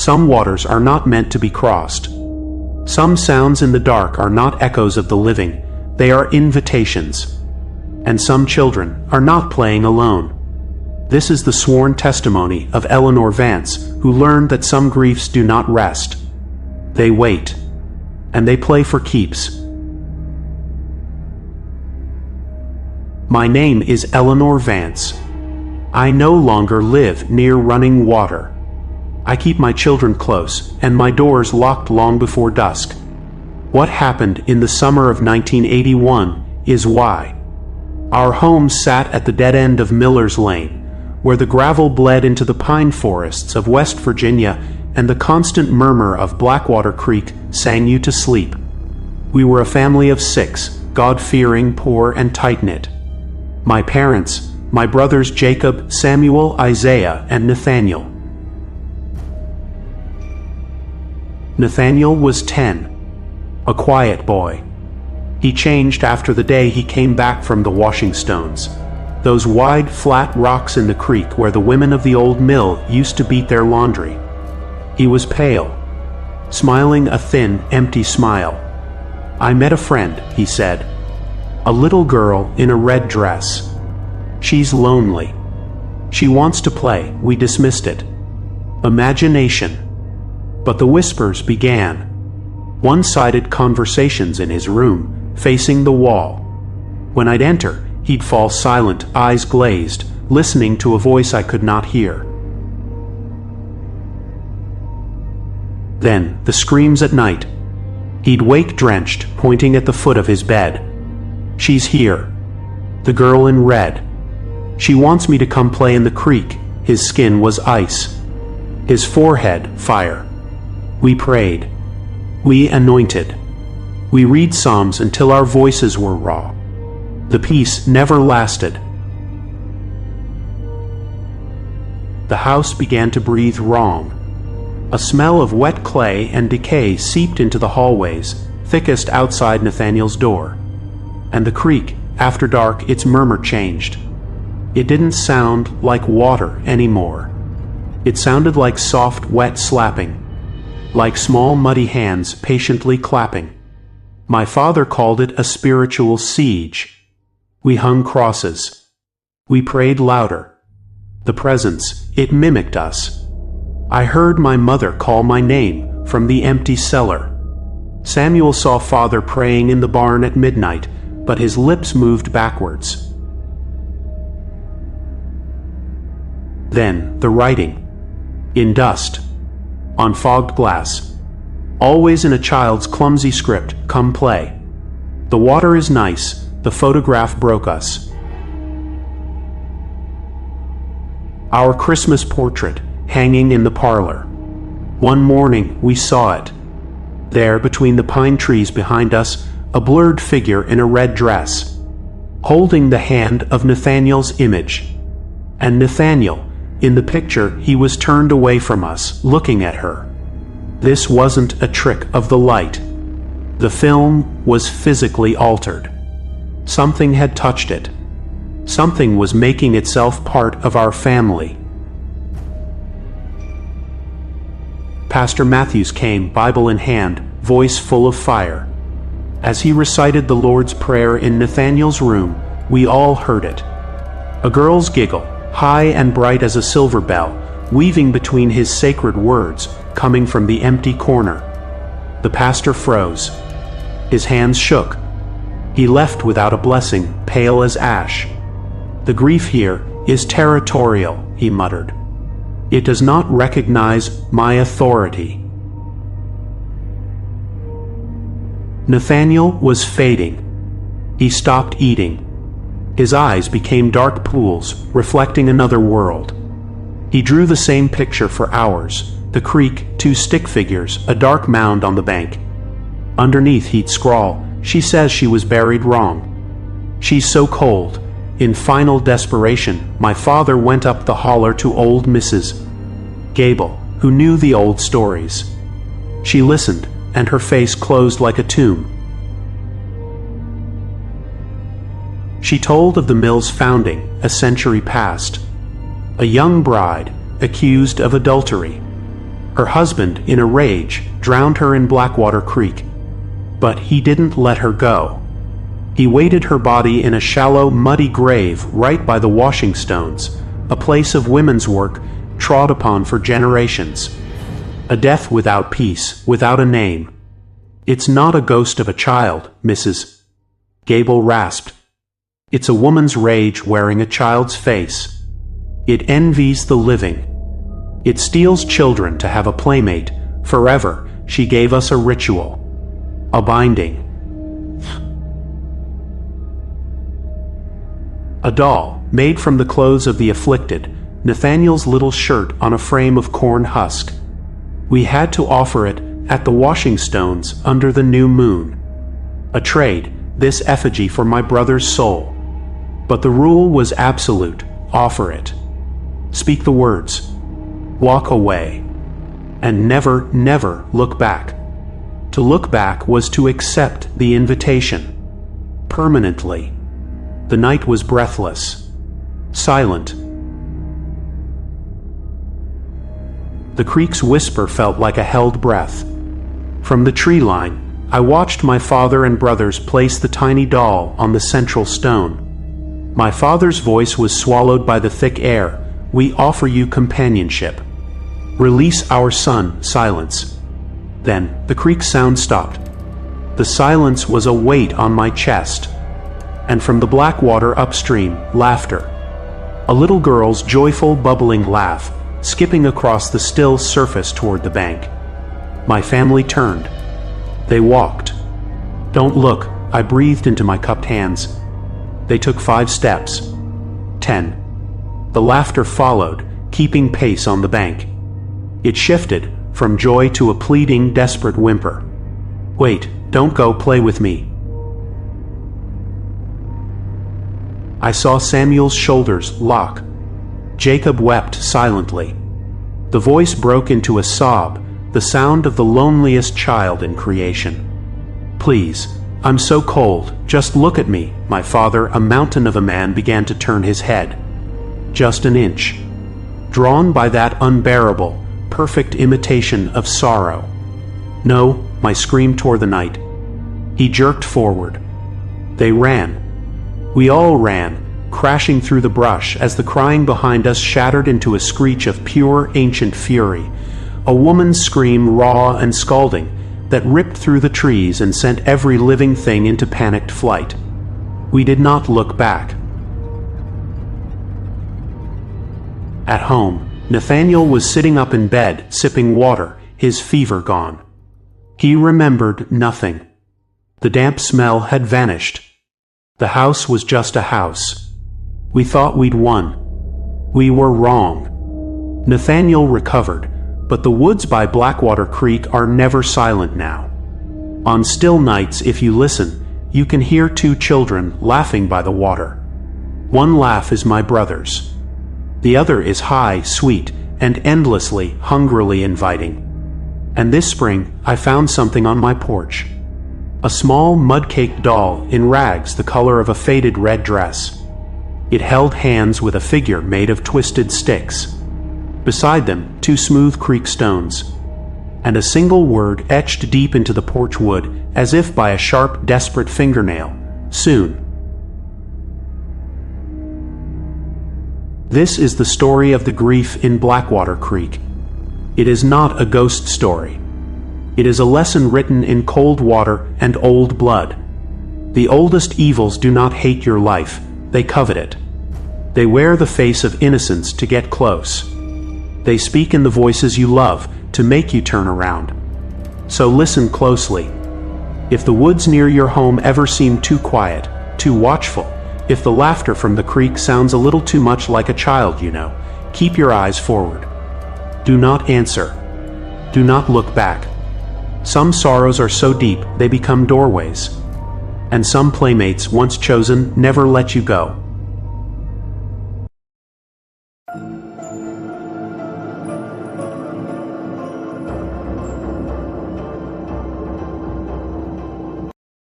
Some waters are not meant to be crossed. Some sounds in the dark are not echoes of the living, they are invitations. And some children are not playing alone. This is the sworn testimony of Eleanor Vance, who learned that some griefs do not rest. They wait, and they play for keeps. My name is Eleanor Vance. I no longer live near running water. I keep my children close, and my doors locked long before dusk. What happened in the summer of 1981 is why. Our home sat at the dead end of Miller's Lane, where the gravel bled into the pine forests of West Virginia, and the constant murmur of Blackwater Creek sang you to sleep. We were a family of 6, God-fearing, poor, and tight-knit. My parents, my brothers Jacob, Samuel, Isaiah, and Nathaniel. Nathaniel was 10, a quiet boy. He changed after the day he came back from the washing stones, those wide, flat rocks in the creek where the women of the old mill used to beat their laundry. He was pale, smiling a thin, empty smile. I met a friend, he said. A little girl in a red dress. She's lonely. She wants to play. We dismissed it. Imagination. But the whispers began. One-sided conversations in his room, facing the wall. When I'd enter, he'd fall silent, eyes glazed, listening to a voice I could not hear. Then, the screams at night. He'd wake drenched, pointing at the foot of his bed. She's here. The girl in red. She wants me to come play in the creek. His skin was ice. His forehead, fire. We prayed. We anointed. We read psalms until our voices were raw. The peace never lasted. The house began to breathe wrong. A smell of wet clay and decay seeped into the hallways, thickest outside Nathaniel's door. And the creek, after dark, its murmur changed. It didn't sound like water anymore. It sounded like soft, wet slapping, like small, muddy hands patiently clapping. My father called it a spiritual siege. We hung crosses. We prayed louder. The presence, it mimicked us. I heard my mother call my name from the empty cellar. Samuel saw father praying in the barn at midnight, but his lips moved backwards. Then the writing. In dust. On fogged glass. Always in a child's clumsy script, come play. The water is nice, the photograph broke us. Our Christmas portrait, hanging in the parlor. One morning we saw it. There, between the pine trees behind us, a blurred figure in a red dress, holding the hand of Nathaniel's image. And Nathaniel, in the picture, he was turned away from us, looking at her. This wasn't a trick of the light. The film was physically altered. Something had touched it. Something was making itself part of our family. Pastor Matthews came, Bible in hand, voice full of fire. As he recited the Lord's Prayer in Nathaniel's room, we all heard it. A girl's giggle, high and bright as a silver bell, weaving between his sacred words, coming from the empty corner. The pastor froze. His hands shook. He left without a blessing, pale as ash. The grief here is territorial, he muttered. It does not recognize my authority. Nathaniel was fading. He stopped eating. His eyes became dark pools, reflecting another world. He drew the same picture for hours. The creek, 2 stick figures, a dark mound on the bank. Underneath he'd scrawl, she says she was buried wrong. She's so cold. In final desperation, my father went up the holler to old Mrs. Gable, who knew the old stories. She listened, and her face closed like a tomb. She told of the mill's founding, a century past. A young bride, accused of adultery. Her husband, in a rage, drowned her in Blackwater Creek. But he didn't let her go. He weighted her body in a shallow, muddy grave right by the washing stones, a place of women's work trod upon for generations. A death without peace, without a name. It's not a ghost of a child, Mrs. Gable rasped. It's a woman's rage wearing a child's face. It envies the living. It steals children to have a playmate. Forever, she gave us a ritual. A binding. A doll, made from the clothes of the afflicted, Nathaniel's little shirt on a frame of corn husk. We had to offer it at the washing stones under the new moon. A trade, this effigy for my brother's soul. But the rule was absolute. Offer it. Speak the words. Walk away. And never, never look back. To look back was to accept the invitation. Permanently. The night was breathless. Silent. The creek's whisper felt like a held breath. From the tree line, I watched my father and brothers place the tiny doll on the central stone. My father's voice was swallowed by the thick air. We offer you companionship. Release our son, silence. Then, the creek's sound stopped. The silence was a weight on my chest. And from the Blackwater upstream, laughter. A little girl's joyful, bubbling laugh, skipping across the still surface toward the bank. My family turned. They walked. Don't look, I breathed into my cupped hands. They took 5 steps. 10. The laughter followed, keeping pace on the bank. It shifted, from joy to a pleading, desperate whimper. Wait, don't go, play with me. I saw Samuel's shoulders lock. Jacob wept silently. The voice broke into a sob, the sound of the loneliest child in creation. Please, I'm so cold, just look at me. My father, a mountain of a man, began to turn his head. Just an inch. Drawn by that unbearable, perfect imitation of sorrow. No, my scream tore the night. He jerked forward. They ran. We all ran, crashing through the brush as the crying behind us shattered into a screech of pure ancient fury, a woman's scream raw and scalding that ripped through the trees and sent every living thing into panicked flight. We did not look back. At home, Nathaniel was sitting up in bed, sipping water, his fever gone. He remembered nothing. The damp smell had vanished. The house was just a house. We thought we'd won. We were wrong. Nathaniel recovered, but the woods by Blackwater Creek are never silent now. On still nights, if you listen, you can hear 2 children laughing by the water. One laugh is my brother's. The other is high, sweet, and endlessly, hungrily inviting. And this spring, I found something on my porch. A small mud-caked doll in rags the color of a faded red dress. It held hands with a figure made of twisted sticks. Beside them, 2 smooth creek stones. And a single word etched deep into the porch wood, as if by a sharp, desperate fingernail. Soon. This is the story of the grief in Blackwater Creek. It is not a ghost story. It is a lesson written in cold water and old blood. The oldest evils do not hate your life, they covet it. They wear the face of innocence to get close. They speak in the voices you love to make you turn around. So listen closely. If the woods near your home ever seem too quiet, too watchful, if the laughter from the creek sounds a little too much like a child, keep your eyes forward. Do not answer. Do not look back. Some sorrows are so deep they become doorways. And some playmates, once chosen, never let you go.